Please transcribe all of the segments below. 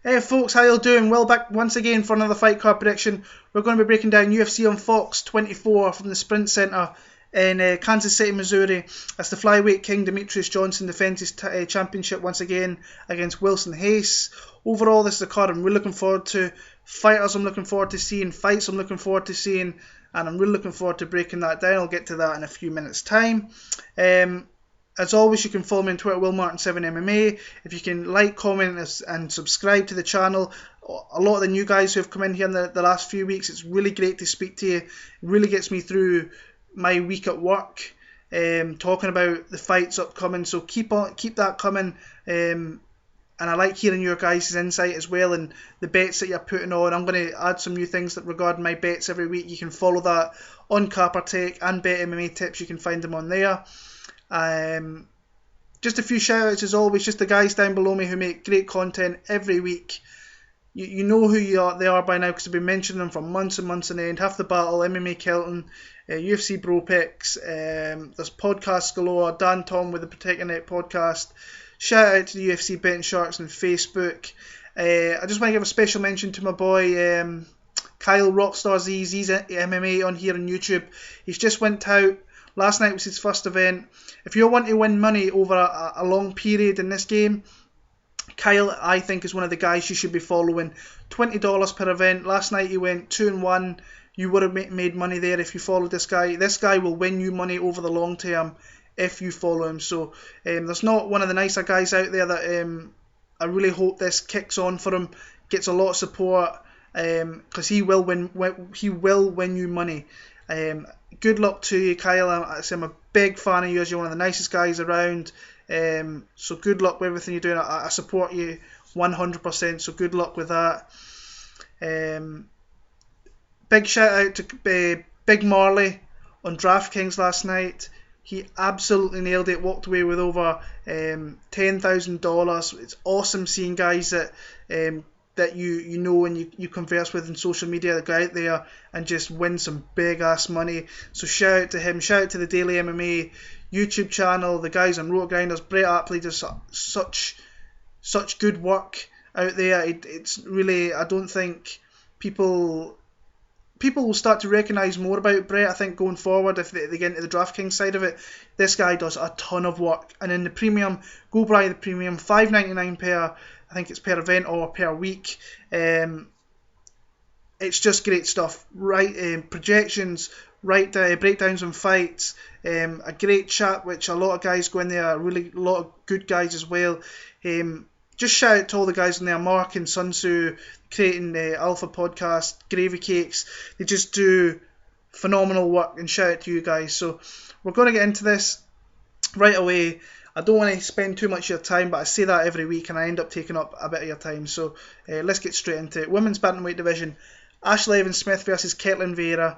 Hey folks, how you doing? Well, back once again for another fight card prediction. We're going to be breaking down UFC on Fox 24 from the Sprint Center in Kansas City, Missouri. As the Flyweight King Demetrious Johnson defends his championship once again against Wilson Reis. Overall, this is a card I'm really looking forward to. Fighters I'm looking forward to seeing, fights I'm looking forward to seeing, and I'm really looking forward to breaking that down. I'll get to that in a few minutes' time. As always, you can follow me on Twitter, WillMartin7MMA. If you can like, comment, and subscribe to the channel. A lot of the new guys who have come in here in the last few weeks, it's really great to speak to you. It really gets me through my week at work, talking about the fights upcoming. So keep that coming. And I like hearing your guys' insight as well and the bets that you're putting on. I'm going to add some new things that regard my bets every week. You can follow that on Cappertech and Bet MMA Tips. You can find them on there. Just a few shout outs as always, just the guys down below me who make great content every week. You know who they are by now because I've been mentioning them for months and months on end. Half the Battle, MMA Kelton, UFC Bro Picks, there's podcasts galore, Dan Tom with the Protecting It podcast. Shout out to the UFC Betting Sharks on Facebook. I just want to give a special mention to my boy Kyle Rockstar Z's MMA on here on YouTube. He's just went out. Last night was his first event. If you want to win money over a long period in this game, Kyle, I think, is one of the guys you should be following. $20 per event. Last night he went 2-1. You would have made money there if you followed this guy. This guy will win you money over the long term if you follow him. So there's not one of the nicer guys out there that I really hope this kicks on for him. Gets a lot of support because he will win you money. Good luck to you, Kyle. I'm a big fan of yours. You're one of the nicest guys around. So good luck with everything you're doing. I support you 100%. So good luck with that. Big shout out to Big Marley on DraftKings last night. He absolutely nailed it. Walked away with over $10,000. It's awesome seeing guys that you know and you converse with in social media that go out there and just win some big ass money. So shout out to him, shout out to the Daily MMA YouTube channel, the guys on Road Grinders. Brett Apley does such good work out there. It's really, I don't think people will start to recognise more about Brett, I think, going forward if they get into the DraftKings side of it. This guy does a ton of work. And in the premium, go buy the premium, $5.99 per, I think it's per event or per week. It's just great stuff. Right, projections, breakdowns on fights, a great chat, which a lot of guys go in there, really a lot of good guys as well. Just shout out to all the guys in there, Mark and Sun Tzu, creating the Alpha Podcast, Gravy Cakes. They just do phenomenal work, and shout out to you guys. So we're going to get into this right away. I don't want to spend too much of your time, but I say that every week and I end up taking up a bit of your time. So let's get straight into it. Women's Bantamweight Division, Ashley Evans-Smith versus Ketlen Vieira.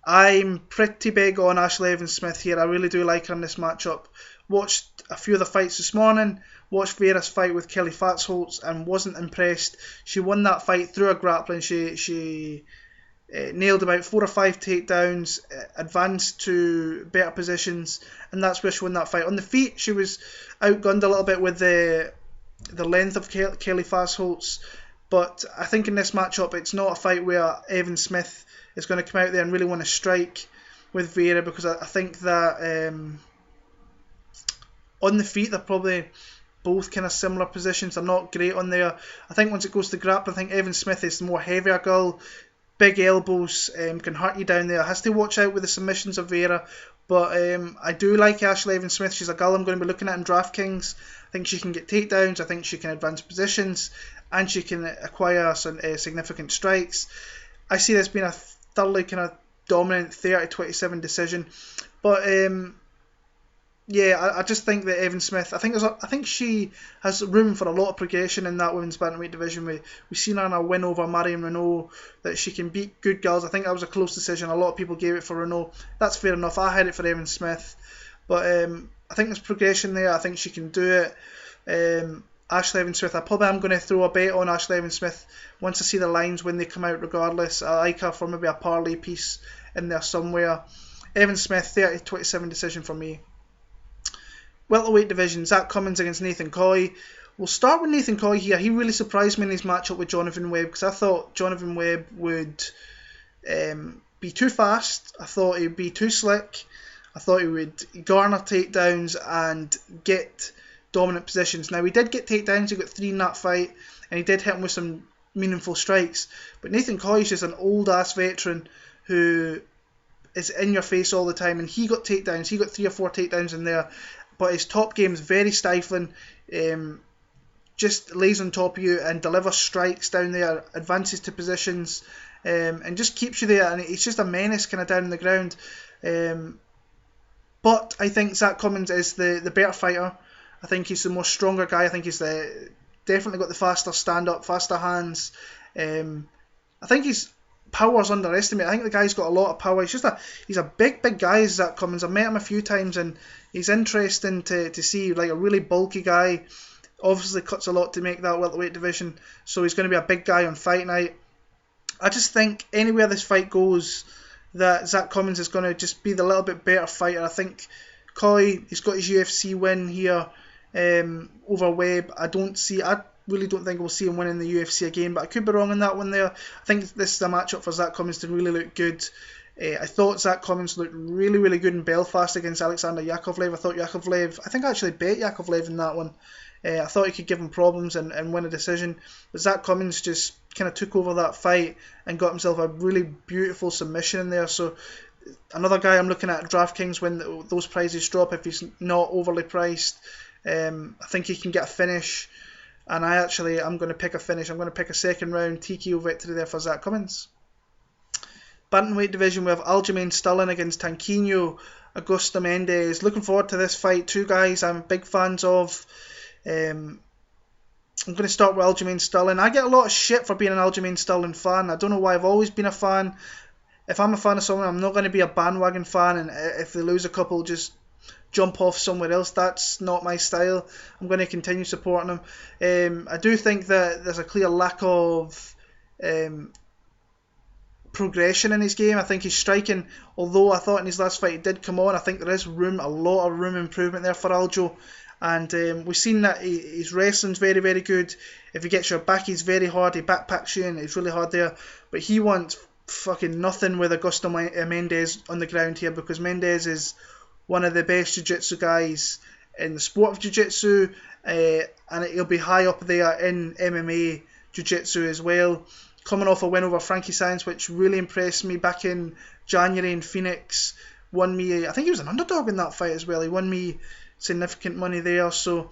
I'm pretty big on Ashley Evans-Smith here. I really do like her in this matchup. Watched a few of the fights this morning. Watched Vieira's fight with Kelly Fatsholtz and wasn't impressed. She won that fight through her grappling. She nailed about 4 or 5 takedowns, advanced to better positions, and that's where she won that fight. On the feet, she was outgunned a little bit with the length of Kelly Fatsholtz, but I think in this matchup, it's not a fight where Evans-Smith is going to come out there and really want to strike with Vieira, because I think that on the feet, they're probably both kind of similar positions. They're not great on there. I think once it goes to grappling, I think Evans-Smith is the more heavier girl. Big elbows, can hurt you down there. Has to watch out with the submissions of Vieira. But I do like Ashley Evans-Smith. She's a girl I'm going to be looking at in DraftKings. I think she can get takedowns. I think she can advance positions. And she can acquire some significant strikes. I see this being a thoroughly kind of dominant 30-27 decision. But yeah, I just think that Evans-Smith, I think she has room for a lot of progression in that women's bantamweight division. We've seen her in a win over Marion Renault, that she can beat good girls. I think that was a close decision. A lot of people gave it for Renault. That's fair enough. I had it for Evans-Smith. But I think there's progression there. I think she can do it. Ashley Evans-Smith, I probably am going to throw a bet on Ashley Evans-Smith once I see the lines when they come out regardless. I like her for maybe a parlay piece in there somewhere. Evans-Smith, 30-27 decision for me. Welterweight division, Zach Cummins against Nathan Coy. we'll start with Nathan Collier here. He really surprised me in his matchup with Jonathan Webb, because I thought Jonathan Webb would be too fast. I thought he would be too slick. I thought he would garner takedowns and get dominant positions. Now, he did get takedowns. He got 3 in that fight, and he did hit him with some meaningful strikes. But Nathan Collier's just an old-ass veteran who is in your face all the time, and he got takedowns. He got 3 or 4 takedowns in there, but his top game is very stifling. Just lays on top of you and delivers strikes down there, advances to positions, and just keeps you there. And he's just a menace kind of down on the ground. But I think Zach Cummins is the better fighter. I think he's the more stronger guy. I think he's definitely got the faster stand-up, faster hands. I think his power's underestimated. I think the guy's got a lot of power. He's a big guy, Zach Cummins. I've met him a few times, and he's interesting to see, like a really bulky guy. Obviously cuts a lot to make that welterweight division, so he's going to be a big guy on fight night. I just think anywhere this fight goes, that Zach Cummins is going to just be the little bit better fighter. I think Collier, he's got his UFC win here over Webb. I really don't think we'll see him winning the UFC again, but I could be wrong on that one there. I think this is a matchup for Zach Cummins to really look good. I thought Zach Cummins looked really good in Belfast against Alexander Yakovlev. I think I actually bet Yakovlev in that one. I thought he could give him problems and win a decision, but Zach Cummins just kind of took over that fight and got himself a really beautiful submission in there. So another guy I'm looking at DraftKings when those prices drop, if he's not overly priced. I think he can get a finish, and I'm going to pick a finish. I'm going to pick a second round TKO victory there for Zach Cummins. Bantamweight division, we have Aljamain Sterling against Tanquinho Augusto Mendez. Looking forward to this fight. 2 guys I'm big fans of. I'm going to start with Aljamain Sterling. I get a lot of shit for being an Aljamain Sterling fan. I don't know why. I've always been a fan. If I'm a fan of someone, I'm not going to be a bandwagon fan, and if they lose a couple, just jump off somewhere else. That's not my style. I'm going to continue supporting them. I do think that there's a clear lack of progression in his game. I think he's striking, although I thought in his last fight he did come on, I think there is a lot of room improvement there for Aljo. And we've seen that his wrestling's very good. If he gets your back, he's very hard. He backpacks you, and it's really hard there. But he wants fucking nothing with Augusto Mendez on the ground here, because Mendez is one of the best jiu-jitsu guys in the sport of jiu-jitsu, and he'll be high up there in MMA jiu-jitsu as well. Coming off a win over Frankie Saenz, which really impressed me back in January in Phoenix. Won me, I think he was an underdog in that fight as well. He won me significant money there. So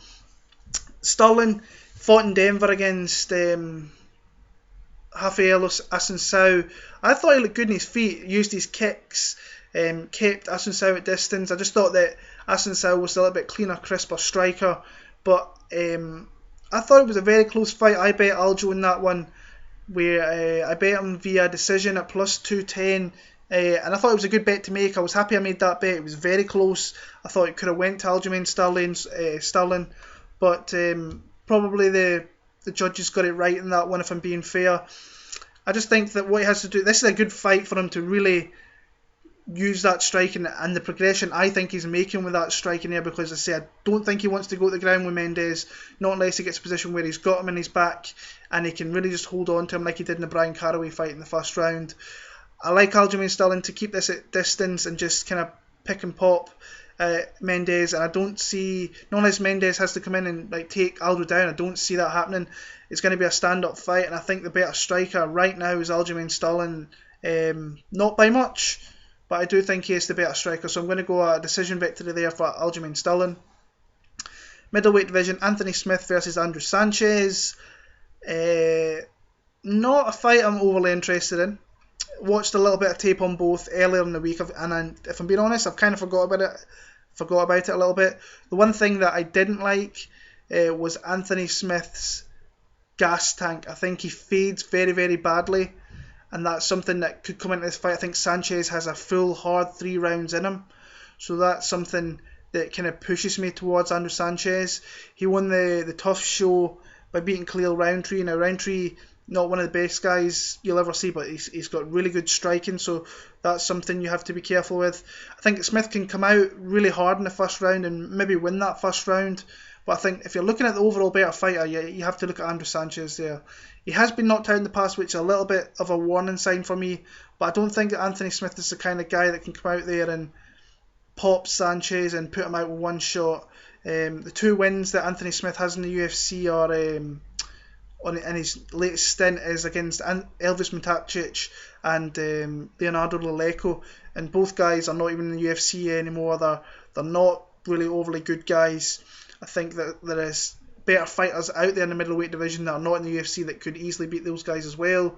Sterling fought in Denver against Rafael Assunção. I thought he looked good in his feet, used his kicks, kept Assunção at distance. I just thought that Assunção was a little bit cleaner, crisper striker, but I thought it was a very close fight. I bet Aljo in that one, where I bet him via decision at plus 210. And I thought it was a good bet to make. I was happy I made that bet. It was very close. I thought it could have went to Aljamain Sterling, but probably the judges got it right in that one, if I'm being fair. I just think that what he has to do, this is a good fight for him to really use that striking and the progression I think he's making with that striking there, because I don't think he wants to go to the ground with Mendez, not unless he gets a position where he's got him in his back and he can really just hold on to him like he did in the Brian Caraway fight in the first round. I like Aljamain Sterling to keep this at distance and just kind of pick and pop Mendez, and I don't see, not unless Mendez has to come in and like take Aldo down, I don't see that happening. It's going to be a stand-up fight, and I think the better striker right now is Aljamain Sterling, not by much, but I do think he is the better striker, so I'm going to go a decision victory there for Aljamain Sterling. Middleweight division, Anthony Smith versus Andrew Sanchez. Not a fight I'm overly interested in. Watched a little bit of tape on both earlier in the week, and if I'm being honest, I've kind of forgot about it a little bit. The one thing that I didn't like was Anthony Smith's gas tank. I think he fades very badly, and that's something that could come into this fight. I think Sanchez has a full hard 3 rounds in him, so that's something that kind of pushes me towards Andrew Sanchez. He won the tough show by beating Khalil Roundtree. Now Roundtree, not one of the best guys you'll ever see, but he's got really good striking, so that's something you have to be careful with. I think Smith can come out really hard in the first round and maybe win that first round, But I think if you're looking at the overall better fighter, you have to look at Andrew Sanchez there. He has been knocked out in the past, which is a little bit of a warning sign for me. But I don't think that Anthony Smith is the kind of guy that can come out there and pop Sanchez and put him out with one shot. The 2 wins that Anthony Smith has in the UFC are in his latest stint is against Elvis Mutacic and Leonardo Leleco, and both guys are not even in the UFC anymore. They're not really overly good guys. I think that there is better fighters out there in the middleweight division that are not in the UFC that could easily beat those guys as well.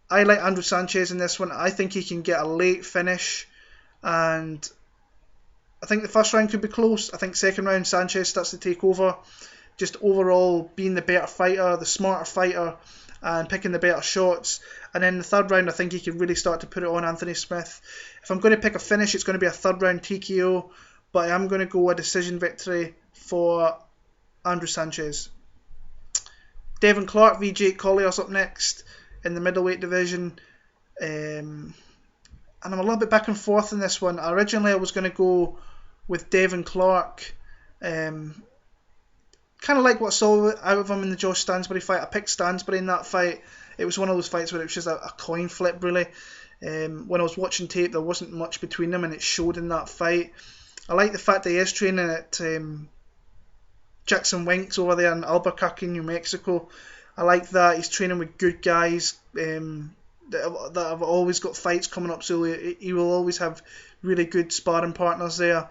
I like Andrew Sanchez in this one. I think he can get a late finish, and I think the first round could be close. I think second round Sanchez starts to take over, just overall being the better fighter, the smarter fighter, and picking the better shots. And then the third round, I think he can really start to put it on Anthony Smith. If I'm going to pick a finish, it's going to be a third round TKO, but I am going to go a decision victory for Andrew Sanchez. Devin Clark v Jake Collier's up next in the middleweight division. And I'm a little bit back and forth in this one. Originally, I was going to go with Devin Clark. Kind of like what I saw out of him in the Josh Stansbury fight. I picked Stansbury in that fight. It was one of those fights where it was just a coin flip, really. When I was watching tape, there wasn't much between them, and it showed in that fight. I like the fact that he is training at Jackson Winks over there in Albuquerque, New Mexico. I like that. He's training with good guys that have always got fights coming up, so he will always have really good sparring partners there.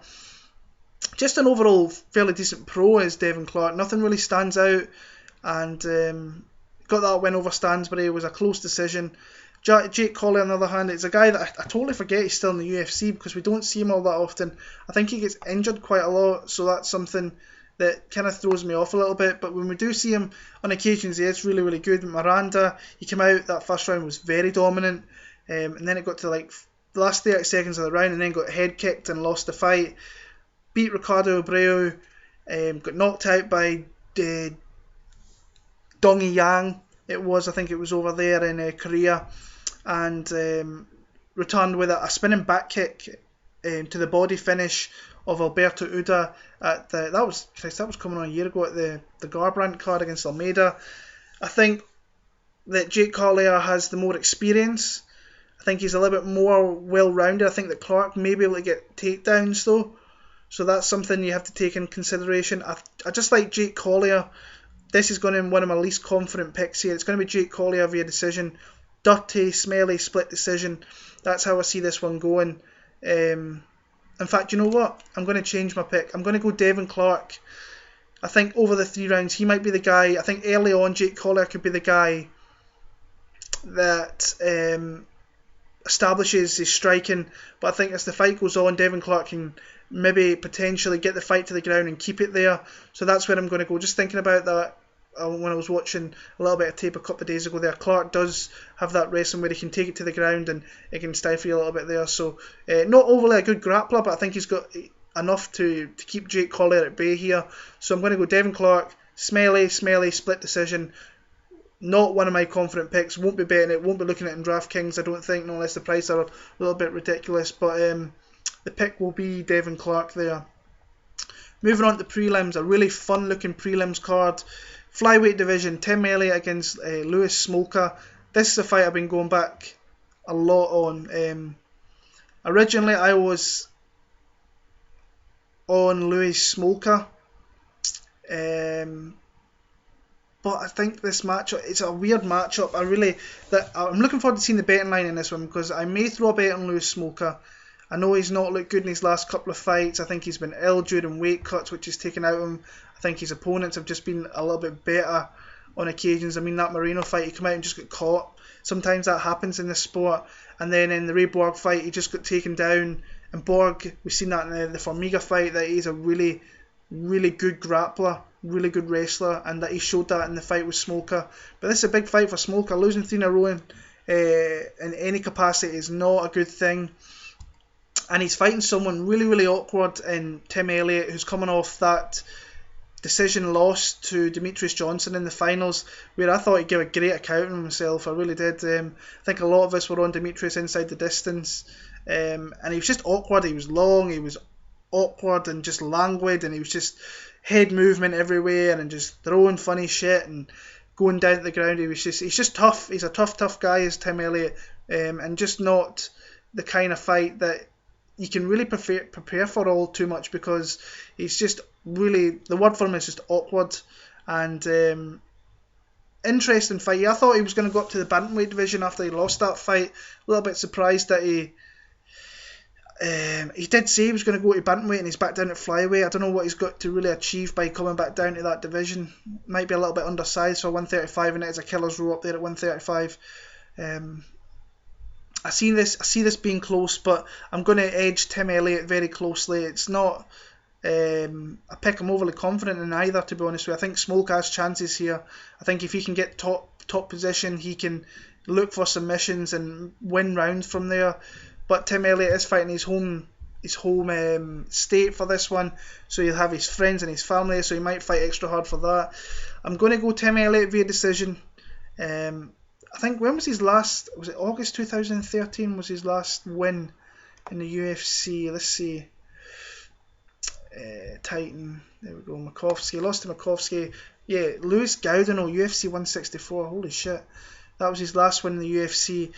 Just an overall fairly decent pro is Devin Clark. Nothing really stands out, and got that win over Stansbury. It was a close decision. Jake Collier, on the other hand, is a guy that I totally forget he's still in the UFC because we don't see him all that often. I think he gets injured quite a lot, so that's something that kind of throws me off a little bit. But when we do see him on occasions, he is really, really good. Miranda, he came out, that first round was very dominant, and then it got to like the last 30 seconds of the round and then got head kicked and lost the fight. Beat Ricardo Abreu, got knocked out by Dongi Yang, I think it was over there in Korea, and returned with a spinning back kick to the body finish of Alberto Uda at that was coming on a year ago at the Garbrandt card against Almeida. I think that Jake Collier has the more experience. I think he's a little bit more well-rounded. I think that Clark may be able to get takedowns though, so that's something you have to take in consideration. I just like Jake Collier. This is going to be one of my least confident picks here. It's going to be Jake Collier via decision. Dirty, smelly, split decision. That's how I see this one going. In fact, you know what? I'm going to change my pick. I'm going to go Devin Clark. I think over the 3 rounds, he might be the guy. I think early on, Jake Collier could be the guy that establishes his striking. But I think as the fight goes on, Devin Clark can maybe potentially get the fight to the ground and keep it there. So that's where I'm going to go. Just thinking about that when I was watching a little bit of tape a couple of days ago there, Clark does have that wrestling where he can take it to the ground and it can stifle you a little bit there. So not overly a good grappler, but I think he's got enough to keep Jake Collier at bay here. So I'm going to go Devin Clark, smelly, split decision. Not one of my confident picks. Won't be betting it, won't be looking at it in DraftKings, I don't think, unless the price are a little bit ridiculous. But the pick will be Devin Clark there. Moving on to prelims, a really fun looking prelims card. Flyweight division, Tim Elliott against Louis Smolka. This is a fight I've been going back a lot on. Originally I was on Louis Smolka, but I think this matchup, it's a weird matchup. I'm looking forward to seeing the betting line in this one because I may throw a bet on Louis Smolka. I know he's not looked good in his last couple of fights. I think he's been ill during weight cuts, which has taken out him. I think his opponents have just been a little bit better on occasions. I mean, that Moreno fight, he came out and just got caught. Sometimes that happens in this sport. And then in the Ray Borg fight, he just got taken down. And Borg, we've seen that in the Formiga fight, that he's a really, really good grappler, really good wrestler, and that he showed that in the fight with Smolka. But this is a big fight for Smolka. Losing 3 in a row in any capacity is not a good thing. And he's fighting someone really, really awkward in Tim Elliott, who's coming off that decision loss to Demetrious Johnson in the finals, where I thought he gave a great account of himself. I really did. I think a lot of us were on Demetrious inside the distance, and he was just awkward. He was long, he was awkward and just languid, and he was just head movement everywhere and just throwing funny shit and going down to the ground. He's just tough. He's a tough guy, is Tim Elliott, and just not the kind of fight that you can really prepare for all too much, because he's just really, the word for him is just awkward. And interesting fight. I thought he was going to go up to the bantamweight division after he lost that fight. A little bit surprised that he did say he was going to go to bantamweight and he's back down at flyweight. I don't know what he's got to really achieve by coming back down to that division. Might be a little bit undersized for 135, and it is a killer's row up there at 135. I see this being close, but I'm going to edge Tim Elliott very closely. It's not a pick I'm overly confident in either, to be honest with you. I think Smolka has chances here. I think if he can get top position, he can look for submissions and win rounds from there. But Tim Elliott is fighting his home state for this one, so he'll have his friends and his family, so he might fight extra hard for that. I'm going to go Tim Elliott via decision. I think, when was his last, was it August 2013 was his last win in the UFC? Let's see. Titan, there we go, Makovsky, lost to Makovsky. Yeah, Louis Gaudino, UFC 164, holy shit. That was his last win in the UFC.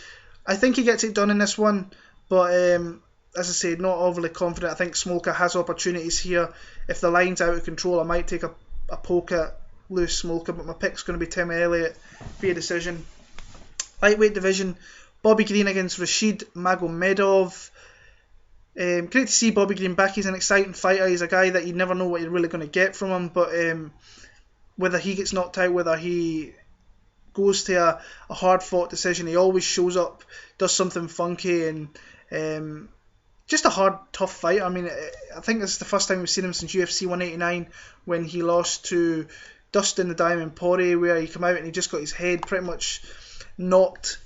I think he gets it done in this one, but as I said, not overly confident. I think Smolka has opportunities here. If the line's out of control, I might take a poke at Louis Smolka, but my pick's going to be Tim Elliott via decision. Lightweight division, Bobby Green against Rashid Magomedov. Great to see Bobby Green back. He's an exciting fighter. He's a guy that you never know what you're really going to get from him, but whether he gets knocked out, whether he goes to a hard-fought decision, he always shows up, does something funky, and just a hard, tough fight. I mean, I think this is the first time we've seen him since UFC 189, when he lost to Dustin the Diamond Poirier, where he came out and he just got his head pretty much knocked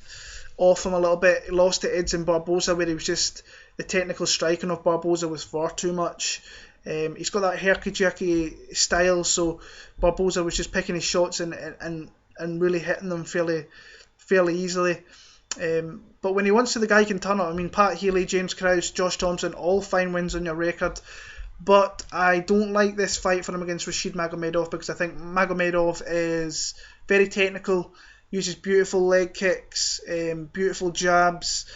off him a little bit. He lost to Edson Barboza, where he was just, the technical striking of Barboza was far too much. He's got that herky-jerky style, so Barboza was just picking his shots and really hitting them fairly easily. But when he wants to, the guy can turn it. I mean, Pat Healy, James Krause, Josh Thompson, all fine wins on your record. But I don't like this fight for him against Rashid Magomedov, because I think Magomedov is very technical, uses beautiful leg kicks, beautiful jabs,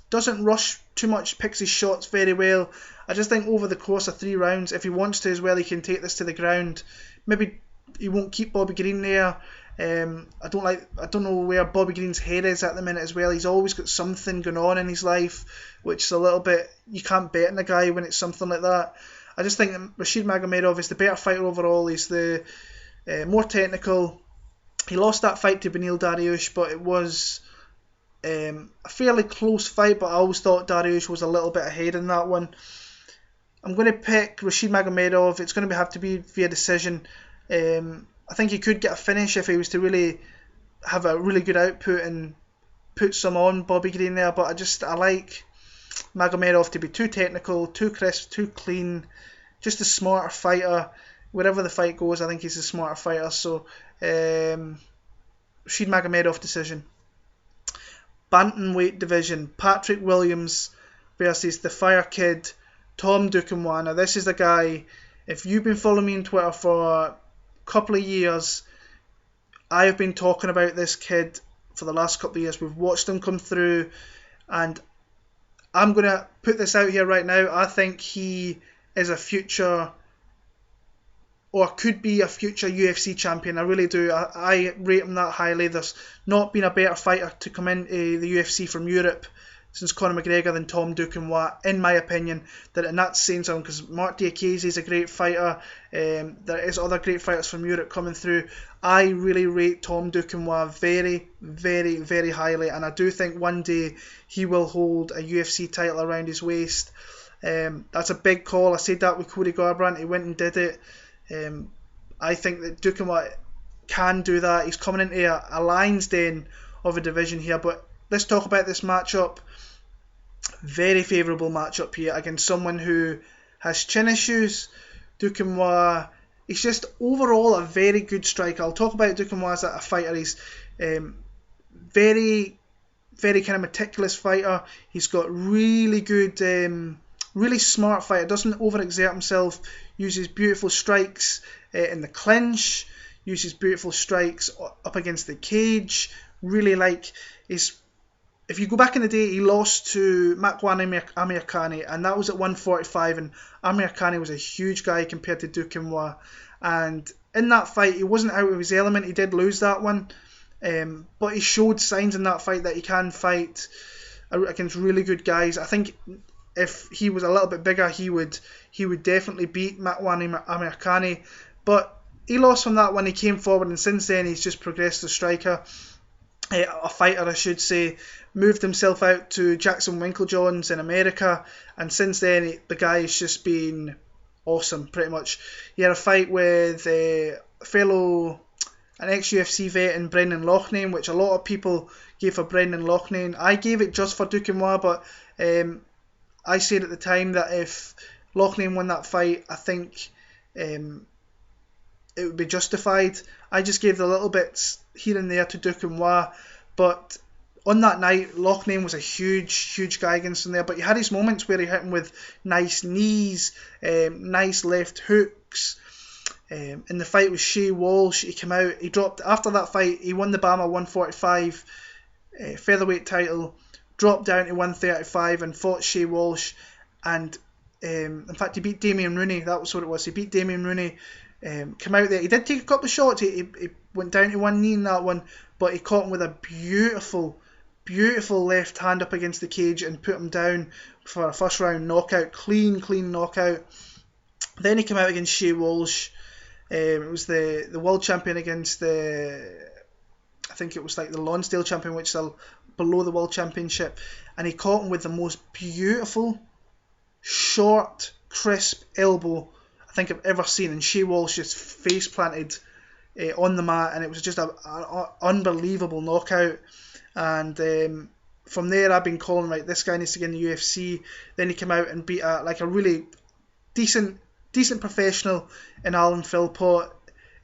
doesn't rush too much, picks his shots very well. I just think over the course of 3 rounds, if he wants to as well, he can take this to the ground. Maybe he won't keep Bobby Green there. I don't know where Bobby Green's head is at the minute as well. He's always got something going on in his life, which is a little bit, you can't bet on the guy when it's something like that. I just think that Rashid Magomedov is the better fighter overall. He's the more technical. He lost that fight to Beneil Dariush, but it was a fairly close fight, but I always thought Dariush was a little bit ahead in that one. I'm going to pick Rashid Magomedov. It's going to have to be via decision. I think he could get a finish if he was to really have a really good output and put some on Bobby Green there, but I like Magomedov to be too technical, too crisp, too clean, just a smarter fighter. Wherever the fight goes, I think he's a smarter fighter, so Rashid Magomedov decision. Bantamweight division, Patrick Williams versus the Fire Kid, Tom Duquesnoy. Now this is the guy, if you've been following me on Twitter for a couple of years, I have been talking about this kid for the last couple of years. We've watched him come through, and I'm going to put this out here right now. I think he is a future, or could be a future UFC champion. I really do. I rate him that highly. There's not been a better fighter to come into the UFC from Europe since Conor McGregor than Tom Duquesnoy, in my opinion. And that's saying something, because Mark Diakese is a great fighter. There is other great fighters from Europe coming through. I really rate Tom Duquesnoy very, very, very highly, and I do think one day he will hold a UFC title around his waist. That's a big call. I said that with Cody Garbrandt. He went and did it. I think that Duquesnoy can do that. He's coming into a lion's den of a division here, but let's talk about this matchup. Very favourable matchup here against someone who has chin issues. Duquesnoy, he's just overall a very good striker. I'll talk about Duquesnoy as a fighter. He's very, very kind of meticulous fighter. He's got really good, really smart fighter. Doesn't overexert himself. uses beautiful strikes in the clinch, uses beautiful strikes up against the cage. Really like his. If you go back in the day, he lost to Makwan Amirkhani, and that was at 145, and Amirkhani was a huge guy compared to Duquesnoy. And in that fight, he wasn't out of his element. He did lose that one, but he showed signs in that fight that he can fight against really good guys. I think if he was a little bit bigger, he would definitely beat Makwan Amirkhani. But he lost from that one. He came forward, and since then he's just progressed as a striker. A fighter, I should say. Moved himself out to Jackson Winklejohns in America, and since then the guy has just been awesome, pretty much. He had a fight with an ex-UFC vet in Brendan Loughnane, which a lot of people gave for Brendan Loughnane. I gave it just for Duquesnoy, but I said at the time that if Loughnane won that fight, I think it would be justified. I just gave the little bits here and there to Duquesnoy, but on that night, Loughnane was a huge guy against him there, but he had his moments where he hit him with nice knees, nice left hooks. In the fight with Shea Walsh, he came out, he dropped, after that fight, he won the BAMMA 145 featherweight title, dropped down to 135 and fought Shea Walsh, and in fact he beat Damien Rooney, that was what it was, he beat Damien Rooney, came out there, he did take a couple of shots, he went down to one knee in that one, but he caught him with a beautiful left hand up against the cage and put him down for a first round knockout, clean knockout. Then he came out against Shea Walsh. It was the world champion against I think it was like the Lonsdale champion, which is below the world championship, and he caught him with the most beautiful, short, crisp elbow I think I've ever seen, and Shea Walsh just face planted on the mat, and it was just an unbelievable knockout. And from there I've been calling, right, this guy needs to get in the UFC. Then he came out and beat a really decent professional in Alan Philpott.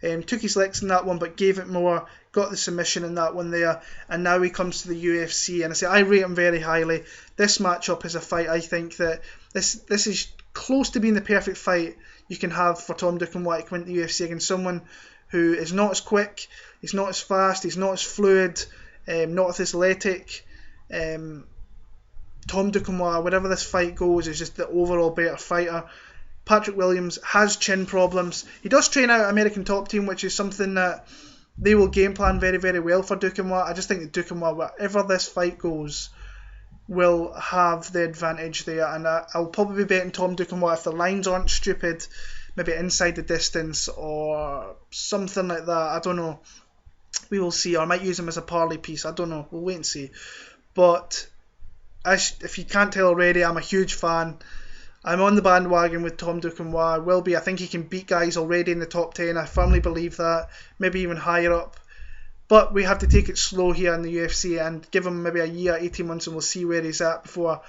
Took his licks in that one, but gave it more, got the submission in that one there, and now he comes to the UFC, and I rate him very highly. This matchup is a fight, I think that this is close to being the perfect fight you can have for Tom Duquesnoy to come into the UFC against someone who is not as quick, he's not as fast, he's not as fluid, not as athletic. Tom Duquesnoy, wherever this fight goes, is just the overall better fighter. Patrick Williams has chin problems. He does train out American Top Team, which is something that they will game plan very, very well for Duquesnoy. I just think that Duquesnoy, wherever this fight goes, will have the advantage there. And I'll probably be betting Tom Duquesnoy if the lines aren't stupid, maybe inside the distance or something like that. I don't know. We will see. Or I might use him as a parlay piece. I don't know. We'll wait and see. But if you can't tell already, I'm a huge fan. I'm on the bandwagon with Tom Duquesnoy. I will be. I think he can beat guys already in the top 10. I firmly believe that. Maybe even higher up. But we have to take it slow here in the UFC and give him maybe a year, 18 months, and we'll see where he's at before.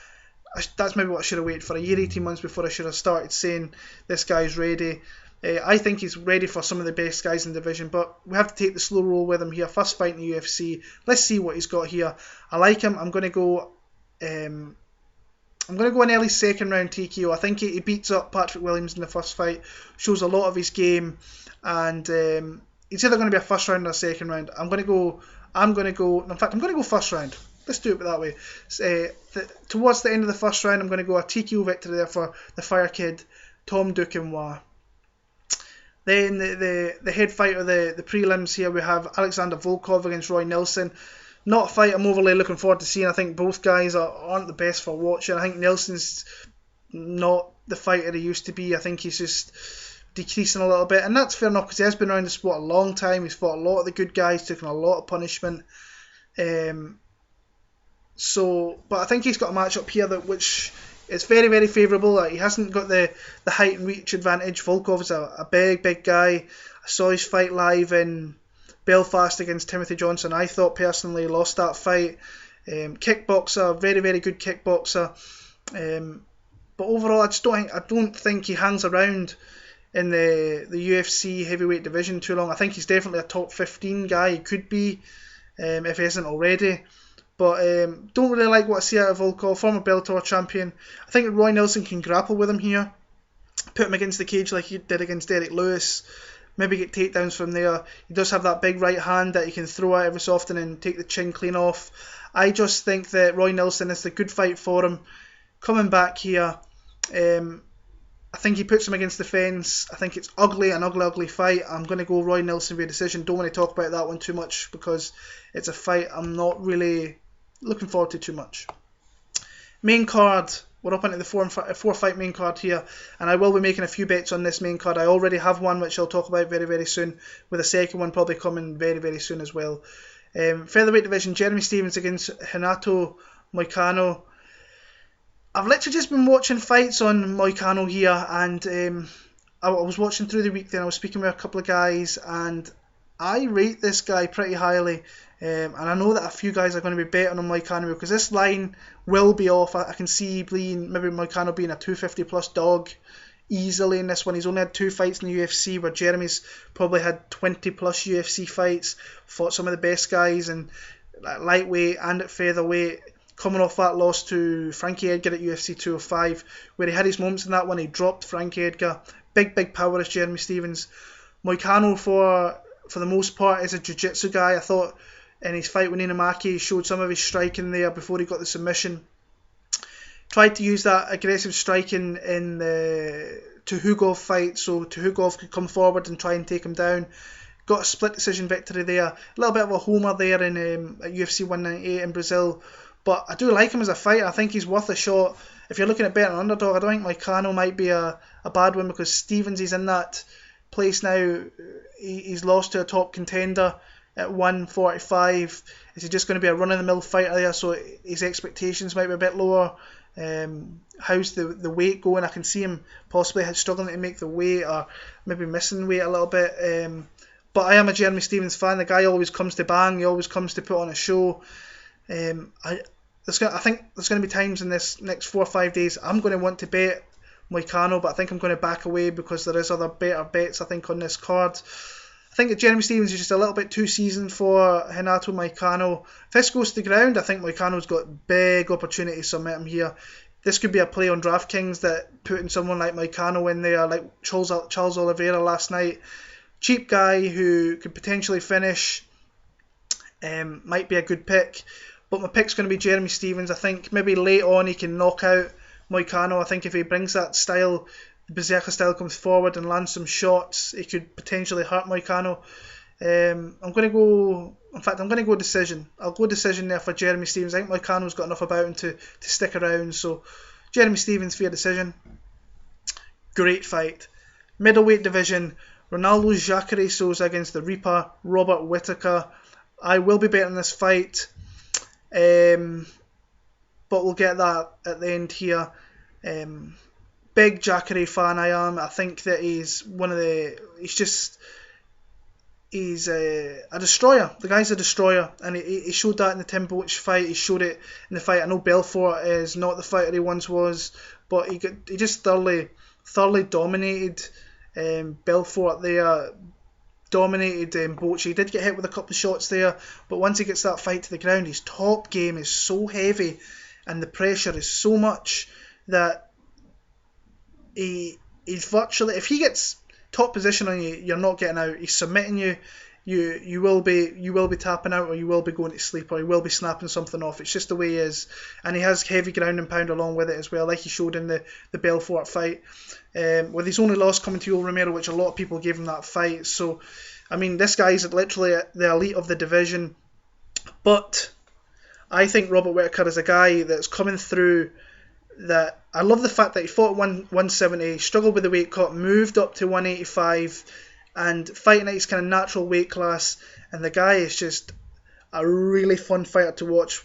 That's maybe what I should have waited for. A year, 18 months before I should have started saying this guy's ready. I think he's ready for some of the best guys in the division, but we have to take the slow roll with him here. First fight in the UFC. Let's see what he's got here. I like him. I'm going to go an early second round TKO. I think he beats up Patrick Williams in the first fight. Shows a lot of his game, and it's either going to be a first round or a second round. I'm going to go. In fact, I'm going to go first round. Let's do it that way. Towards the end of the first round, I'm going to go a TKO victory there for the Fire Kid, Tom Duquesnoy. Then the head fight of the prelims here, we have Alexander Volkov against Roy Nelson. Not a fight I'm overly looking forward to seeing. I think both guys aren't the best for watching. I think Nelson's not the fighter he used to be. I think he's just decreasing a little bit, and that's fair enough because he has been around the sport a long time. He's fought a lot of the good guys, taken a lot of punishment. But I think he's got a matchup here which is very, very favourable. He hasn't got the height and reach advantage. Volkov is a big guy. I saw his fight live in Belfast against Demetrious Johnson. I thought personally lost that fight. Kickboxer, very, very good kickboxer. But overall, I don't think he hangs around in the UFC heavyweight division too long. I think he's definitely a top 15 guy. He could be, if he isn't already. But don't really like what I see out of Volkov, former Bellator champion. I think Roy Nelson can grapple with him here. put him against the cage like he did against Derek Lewis, maybe get takedowns from there. He does have that big right hand that he can throw out every so often and take the chin clean off. I just think that Roy Nelson is a good fight for him. Coming back here, I think he puts him against the fence. I think it's an ugly fight. I'm going to go Roy Nelson via decision. Don't want to talk about that one too much because it's a fight I'm not really looking forward to too much. Main card. We're up into the four fight main card here, and I will be making a few bets on this main card. I already have one which I'll talk about very, very soon, with a second one probably coming very, very soon as well. Featherweight division, Jeremy Stephens against Renato Moicano. I've literally just been watching fights on Moicano here, and I was watching through the week then. I was speaking with a couple of guys, and I rate this guy pretty highly. And I know that a few guys are going to be betting on Moicano because this line will be off. I can see maybe Moicano being a 250 plus dog easily in this one. He's only had 2 fights in the UFC, where Jeremy's probably had 20 plus UFC fights, fought some of the best guys in lightweight and at featherweight. Coming off that loss to Frankie Edgar at UFC 205, where he had his moments in that one, he dropped Frankie Edgar. Big power is Jeremy Stephens. Moicano, for the most part, is a jiu-jitsu guy. I thought in his fight with Ninamaki, he showed some of his striking there before he got the submission. Tried to use that aggressive striking in the Tuhugov fight, so Tuhugov could come forward and try and take him down. Got a split decision victory there. A little bit of a homer there in at UFC 198 in Brazil. But I do like him as a fighter. I think he's worth a shot. If you're looking at betting underdog, I don't think Moicano might be a bad one, because Stephens is in that place now. He's lost to a top contender at 145. Is he just going to be a run-of-the-mill fighter there, so his expectations might be a bit lower? How's the weight going? I can see him possibly struggling to make the weight, or maybe missing weight a little bit. But I am a Jeremy Stephens fan. The guy always comes to bang. He always comes to put on a show. I think there's going to be times in this next 4 or 5 days I'm going to want to bet Moicano, but I think I'm going to back away because there is other better bets I think on this card. I think that Jeremy Stephens is just a little bit too seasoned for Renato Moicano. If this goes to the ground, I think Moicano's got big opportunity to submit him here. This could be a play on DraftKings, that putting someone like Moicano in there, like Charles Oliveira last night. Cheap guy who could potentially finish, might be a good pick. But my pick's going to be Jeremy Stephens. I think maybe late on he can knock out Moicano. I think if he brings that style, the Berserker style, comes forward and lands some shots, he could potentially hurt Moicano. I'm going to go decision. I'll go decision there for Jeremy Stephens. I think Moicano's got enough about him to stick around. So Jeremy Stephens via decision. Great fight. Middleweight division, Ronaldo Jacare Souza against the Reaper, Robert Whittaker. I will be betting this fight, but we'll get that at the end here. Big Jacare fan I am. I think that he's a destroyer. The guy's a destroyer, and he showed that in the Tim Boach fight. He showed it in the fight. I know Belfort is not the fighter he once was, but he just thoroughly dominated Belfort there. Dominated Boach. He did get hit with a couple of shots there, but once he gets that fight to the ground, his top game is so heavy and the pressure is so much that he's virtually, if he gets top position on you, you're not getting out. He's submitting you. You will be tapping out, or you will be going to sleep, or you will be snapping something off. It's just the way he is, and he has heavy ground and pound along with it as well, like he showed in the Belfort fight. With his only loss coming to Yoel Romero, which a lot of people gave him that fight. So, I mean, this guy's literally the elite of the division. But I think Robert Whittaker is a guy that's coming through. That I love the fact that he fought 170, struggled with the weight cut, moved up to 185, and fighting at his kind of natural weight class. And the guy is just a really fun fighter to watch.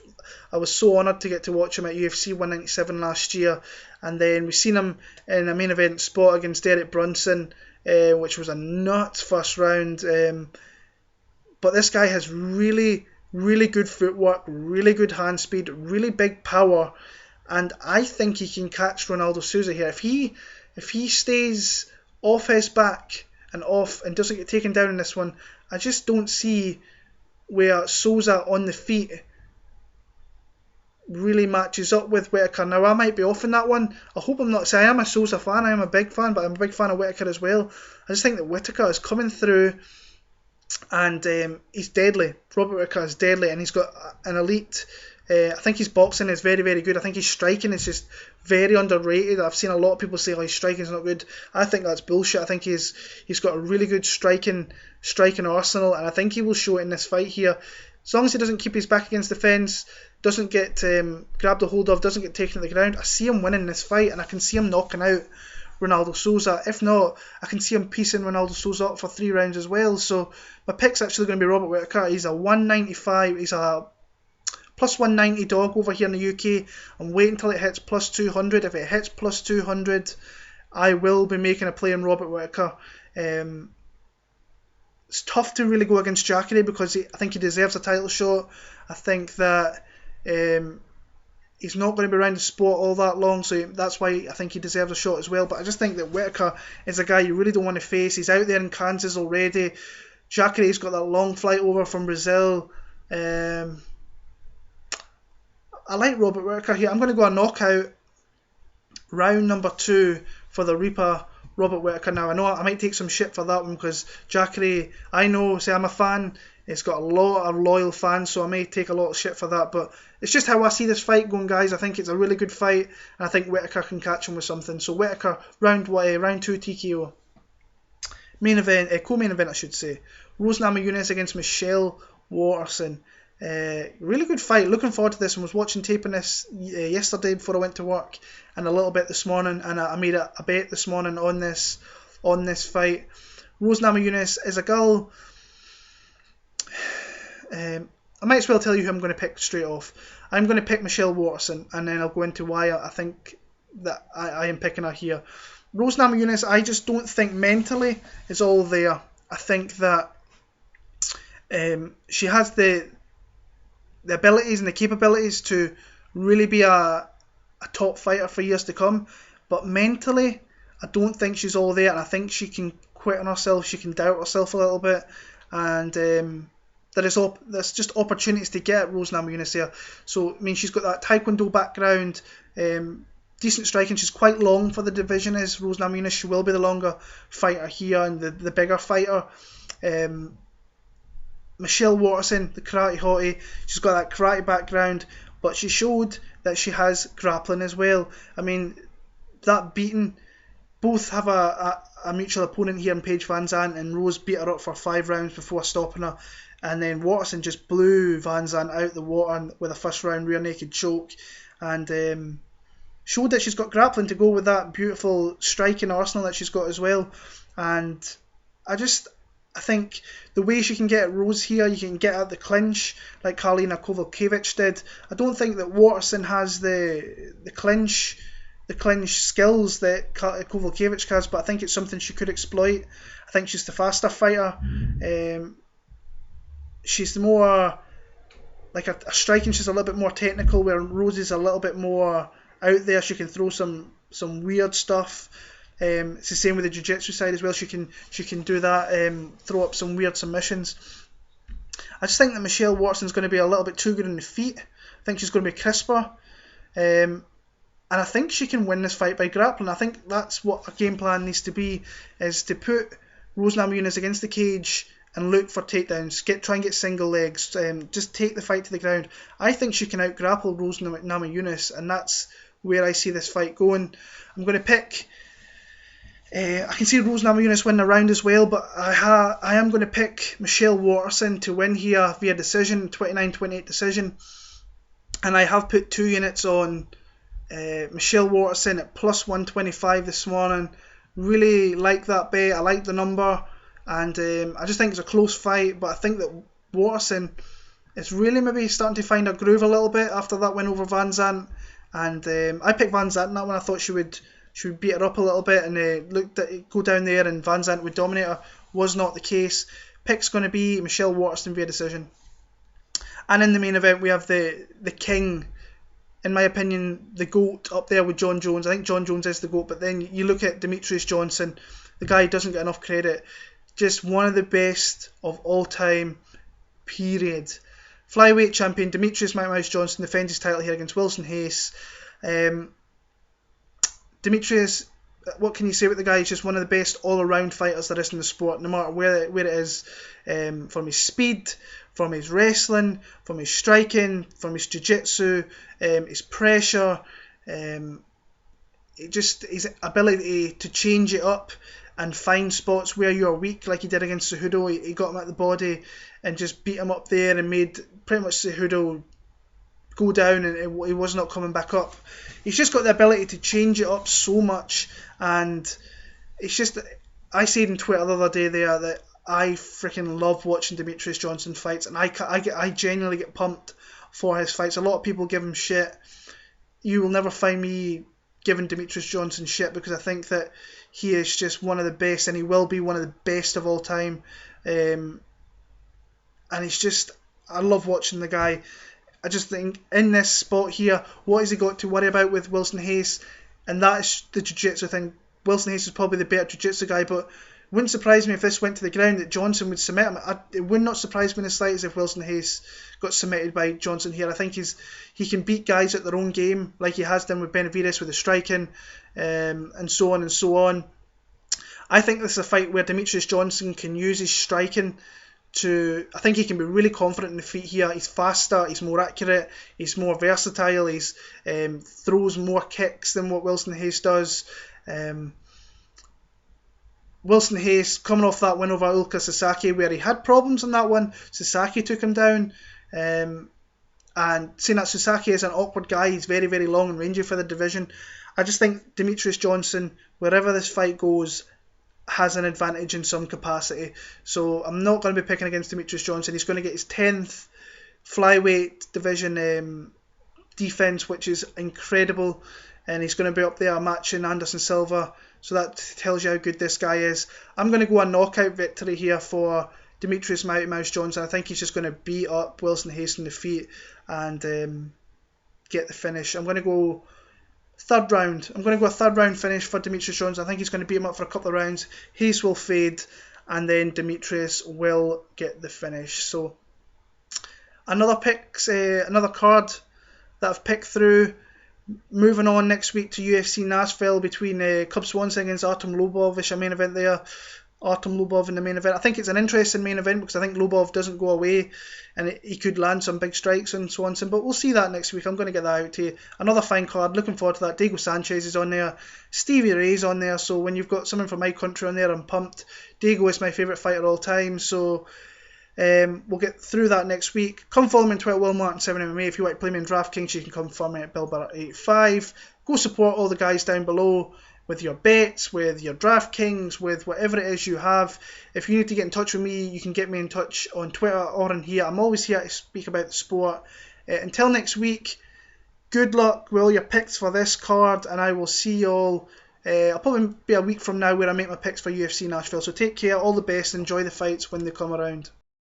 I was so honoured to get to watch him at UFC 197 last year, and then we've seen him in a main event spot against Derek Brunson, which was a nuts first round. But this guy has really, really good footwork, really good hand speed, really big power, and I think he can catch Ronaldo Souza here. If he stays off his back and doesn't get taken down in this one, I just don't see where Souza on the feet really matches up with Whittaker. Now, I might be off in that one. I hope I'm not. See, I am a Souza fan. I am a big fan, but I'm a big fan of Whittaker as well. I just think that Whittaker is coming through, and he's deadly. Robert Whittaker is deadly, and he's got an elite. I think his boxing is very, very good. I think his striking is just very underrated. I've seen a lot of people say, "Oh, his striking is not good." I think that's bullshit. I think he's got a really good striking arsenal, and I think he will show it in this fight here. As long as he doesn't keep his back against the fence, doesn't get grabbed a hold of, doesn't get taken to the ground, I see him winning this fight, and I can see him knocking out Ronaldo Souza. If not, I can see him piecing Ronaldo Souza up for 3 rounds as well. So my pick's actually going to be Robert Whittaker. He's a 195. He's a plus 190 dog over here in the UK. I'm waiting until it hits plus 200. If it hits plus 200, I will be making a play on Robert Whittaker. It's tough to really go against Jacare because I think he deserves a title shot. I think that he's not going to be around the sport all that long, so that's why I think he deserves a shot as well. But I just think that Whittaker is a guy you really don't want to face. He's out there in Kansas already. Jacare's got that long flight over from Brazil. I like Robert Whittaker here. I'm going to go a knockout. Round number 2 for the Reaper, Robert Whittaker. Now, I know I might take some shit for that one because Jacare, I know, say I'm a fan. It's got a lot of loyal fans, so I may take a lot of shit for that. But it's just how I see this fight going, guys. I think it's a really good fight, and I think Whittaker can catch him with something. So Whittaker, round 2 TKO. Main event, co-main event, I should say. Rose Namajunas against Michelle Waterson. Really good fight. Looking forward to this one. Was watching taping this yesterday before I went to work, and a little bit this morning, and I made a bet this morning on this fight. Rose Namajunas is a girl. I might as well tell you who I'm going to pick straight off. I'm going to pick Michelle Waterson, and then I'll go into why I think that I am picking her here. Rose Namajunas, I just don't think mentally is all there. I think that she has the abilities and the capabilities to really be a top fighter for years to come, but mentally I don't think she's all there, and I think she can quit on herself. She can doubt herself a little bit, and there's just opportunities to get Rose Namajunas here. So I mean, she's got that Taekwondo background, decent striking. She's quite long for the division, is Rose Namajunas. She will be the longer fighter here and the bigger fighter. Michelle Waterson, the karate hottie, she's got that karate background, but she showed that she has grappling as well. I mean, that beating, both have a mutual opponent here in Paige Van Zandt, and Rose beat her up for 5 rounds before stopping her, and then Waterson just blew Van Zandt out the water with a first round rear naked choke, and showed that she's got grappling to go with that beautiful striking arsenal that she's got as well. And I think the way she can get Rose here, you can get at the clinch like Karolina Kowalkiewicz did. I don't think that Waterson has the clinch skills that Kowalkiewicz has, but I think it's something she could exploit. I think she's the faster fighter. She's more like a striking. She's a little bit more technical, where Rose is a little bit more out there. She can throw some weird stuff. It's the same with the jiu-jitsu side as well. She can do that, throw up some weird submissions. I just think that Michelle Waterson's going to be a little bit too good on the feet. I think she's going to be crisper, and I think she can win this fight by grappling. I think that's what a game plan needs to be, is to put Rose Namajunas against the cage and look for takedowns, try and get single legs, just take the fight to the ground. I think she can out-grapple Rose Namajunas, and that's where I see this fight going. I'm going to pick... I can see Rose Namajunas win the round as well, but I am going to pick Michelle Waterson to win here via decision, 29-28 decision. And I have put 2 units on Michelle Waterson at plus 125 this morning. Really like that bet. I like the number, and I just think it's a close fight, but I think that Waterson is really maybe starting to find a groove a little bit after that win over Van Zandt. And I picked Van Zandt in that one. I thought she would beat her up a little bit and looked at it, go down there and Van Zandt would dominate her. Was not the case. Pick's going to be Michelle Waterson via decision. And in the main event we have the king, in my opinion, the GOAT up there with John Jones. I think John Jones is the GOAT, but then you look at Demetrious Johnson, the guy doesn't get enough credit. Just one of the best of all time, period. Flyweight champion Demetrious Johnson defends his title here against Wilson Reis. Demetrious, what can you say about the guy? He's just one of the best all-around fighters there is in the sport, no matter where it is, from his speed, from his wrestling, from his striking, from his jiu-jitsu, his pressure, his ability to change it up and find spots where you're weak, like he did against Cejudo. He got him at the body and just beat him up there and made pretty much Cejudo go down, and he was not coming back up. He's just got the ability to change it up so much, and it's just, I said on Twitter the other day there that I freaking love watching Demetrious Johnson fights, and I genuinely get pumped for his fights. A lot of people give him shit. You will never find me giving Demetrious Johnson shit, because I think that he is just one of the best, and he will be one of the best of all time. And he's just, I love watching the guy. I just think in this spot here, what has he got to worry about with Wilson Reis? And that's the jiu-jitsu thing. Wilson Reis is probably the better jiu-jitsu guy, but it wouldn't surprise me if this went to the ground that Johnson would submit him. It would not surprise me in the slightest if Wilson Reis got submitted by Johnson here. I think he can beat guys at their own game, like he has done with Benavidez with the striking, and so on and so on. I think this is a fight where Demetrious Johnson can use his striking I think he can be really confident in the feet here. He's faster, he's more accurate, he's more versatile, he's throws more kicks than what Wilson Reis does. Wilson Reis coming off that win over Ulka Sasaki, where he had problems in that one. Sasaki took him down, and saying that Sasaki is an awkward guy, he's very, very long and rangy for the division. I just think Demetrious Johnson, wherever this fight goes, has an advantage in some capacity. So I'm not going to be picking against Demetrious Johnson. He's going to get his 10th flyweight division defense, which is incredible, and he's going to be up there matching Anderson Silva. So that tells you how good this guy is. I'm going to go a knockout victory here for Demetrious Johnson. I think he's just going to beat up Wilson Reis in the feet and get the finish. I'm going to go third round. I'm going to go a third round finish for Demetrious Johnson. I think he's going to beat him up for a couple of rounds. Reis will fade, and then Demetrious will get the finish. So another card that I've picked through. Moving on next week to UFC Nashville between Cub Swanson against Artem Lobov. It's a main event there. Artem Lobov in the main event. I think it's an interesting main event because I think Lobov doesn't go away and he could land some big strikes on Swanson, but we'll see that next week. I'm going to get that out to you. Another fine card. Looking forward to that. Diego Sanchez is on there. Stevie Ray's on there. So when you've got someone from my country on there, I'm pumped. Diego is my favourite fighter of all time. So we'll get through that next week. Come follow me on Twitter, WillMartin7MMA. If you want to play me in DraftKings, you can come follow me at BillBarrett85. Go support all the guys down below with your bets, with your DraftKings, with whatever it is you have. If you need to get in touch with me, you can get me in touch on Twitter or in here. I'm always here to speak about the sport. Until next week, good luck with all your picks for this card, and I will see you all. I'll probably be a week from now where I make my picks for UFC Nashville. So take care, all the best, enjoy the fights when they come around.